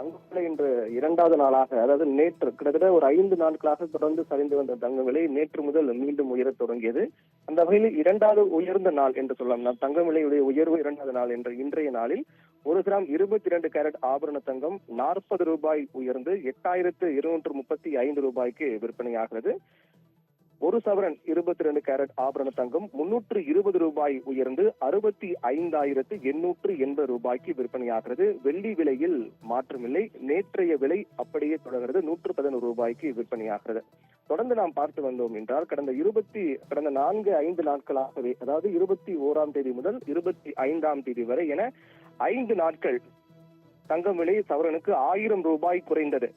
தங்கம் விலை இன்று இரண்டாவது நாளாக, அதாவது நேற்று கிட்டத்தட்ட ஒரு 5 நாட்களாக தொடர்ந்து சரிந்து வந்த தங்க விலை நேற்று முதல் மீண்டும் உயரத் தொடங்கியது. அந்த வகையில் இரண்டாவது உயர்ந்த நாள் என்று சொல்லலாம். தங்க விலையுடைய உயர்வு இரண்டாவது நாள் என்ற இன்றைய நாளில் 1 கிராம் 22 கேரட் ஆபரண தங்கம் 40 ரூபாய் உயர்ந்து 8235 ரூபாய்க்கு விற்பனையாகிறது. 1 சவரன் 22 கேரட் ஆபரண தங்கம் 320 ரூபாய் உயர்ந்து 65,880 ரூபாய்க்கு விற்பனையாகிறது. வெள்ளி விலையில் மாற்றமில்லை, நேற்றைய விலை அப்படியே தொடர்கிறது, 111 ரூபாய்க்கு விற்பனையாகிறது. தொடர்ந்து நாம் பார்த்து வந்தோம் என்றால் கடந்த 4-5 நாட்களாகவே, அதாவது 21ஆம் தேதி முதல் 25ஆம் தேதி வரை என 5 நாட்கள் தங்கம் விலை சவரனுக்கு 1000 ரூபாய் குறைந்தது.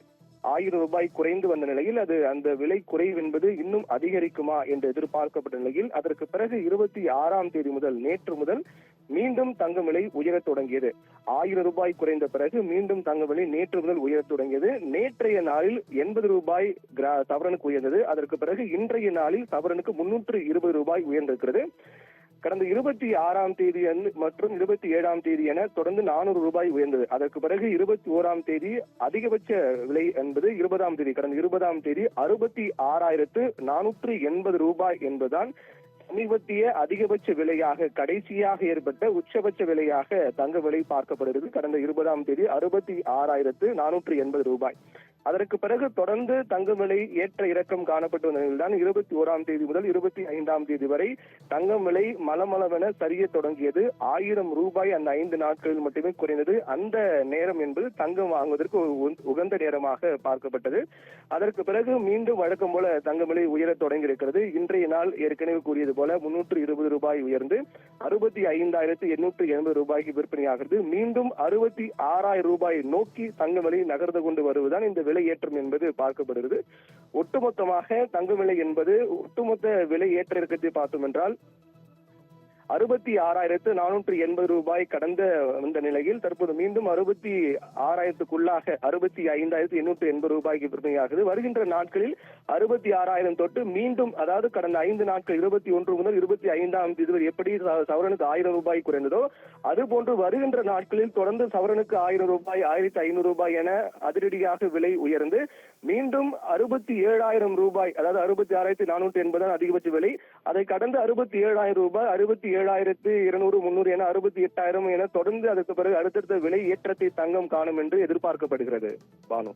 1000 ரூபாய் குறைந்து வந்த நிலையில் அந்த விலை குறைவு என்பது இன்னும் அதிகரிக்குமா என்று எதிர்பார்க்கப்பட்ட நிலையில் அதற்கு பிறகு 26ஆம் தேதி முதல், நேற்று முதல் மீண்டும் தங்க விலை உயரத் தொடங்கியது. 1000 ரூபாய் குறைந்த பிறகு மீண்டும் தங்க விலை நேற்று முதல் உயரத் தொடங்கியது. நேற்றைய நாளில் 80 ரூபாய் சவரனுக்கு உயர்ந்தது. அதற்கு பிறகு இன்றைய நாளில் சவரனுக்கு 320 ரூபாய் உயர்ந்திருக்கிறது. கடந்த 26ஆம் தேதி மற்றும் 27ஆம் தேதி என தொடர்ந்து 400 ரூபாய் உயர்ந்தது. அதற்கு பிறகு 21ஆம் தேதி அதிகபட்ச விலை என்பது 20ஆம் தேதி, கடந்த 20ஆம் தேதி 66,480 ரூபாய் என்பதுதான் சமீபத்திய அதிகபட்ச விலையாக, கடைசியாக ஏற்பட்ட உச்சபட்ச விலையாக தங்க விலை பார்க்கப்படுகிறது. கடந்த 20ஆம் தேதி 66,480 ரூபாய். அதற்கு பிறகு தொடர்ந்து தங்க விலை ஏற்ற இறக்கம் காணப்பட்டு வந்த நிலையில்தான் 21ஆம் தேதி முதல் 25ஆம் தேதி வரை தங்கம் விலை மலமளவென சரிய தொடங்கியது. 1000 ரூபாய் அந்த 5 நாட்களில் மட்டுமே குறைந்தது. அந்த நேரம் என்பது தங்கம் வாங்குவதற்கு உகந்த நேரமாக பார்க்கப்பட்டது. அதற்கு பிறகு மீண்டும் வழக்கம் போல தங்க விலை உயர தொடங்கி இருக்கிறது. இன்றைய நாள் ஏற்கனவே கூறியது போல 320 ரூபாய் உயர்ந்து 65,880 ரூபாய்க்கு விற்பனையாகிறது. மீண்டும் 66,000 ரூபாய் நோக்கி தங்க விலை நகர்ந்து கொண்டு வருவதுதான் இந்த விலை ஏற்றம் என்பது பார்க்கப்படுகிறது. ஒட்டுமொத்தமாக தங்க விலை என்பது ஒட்டுமொத்த விலை ஏற்ற இறக்கத்தை பார்த்தோம் என்றால் 66,480 ரூபாய் கடந்த இந்த நிலையில் தற்போது மீண்டும் 66,000க்குள்ளாக 65,880 ரூபாய்க்கு விற்பனையாகுது. வருகின்ற நாட்களில் 66,000 தொட்டு மீண்டும், அதாவது கடந்த 5 நாட்கள் 21 முதல் 25ஆம் தேதி வரை எப்படி சவரனுக்கு 1000 ரூபாய் குறைந்ததோ அதுபோன்று வருகின்ற நாட்களில் தொடர்ந்து சவரனுக்கு 1000 ரூபாய் 1,500 ரூபாய் என அதிரடியாக விலை உயர்ந்து மீண்டும் 67,000 ரூபாய், அதாவது 66,480 அதிகபட்ச விலை. அதை கடந்து 67,000 ரூபாய், 67,200, 300 என 68,000 என தொடர்ந்து அதற்கு பிறகு அடுத்தடுத்த விலை ஏற்றத்தை தங்கம் காணும் என்று எதிர்பார்க்கப்படுகிறது. பானு.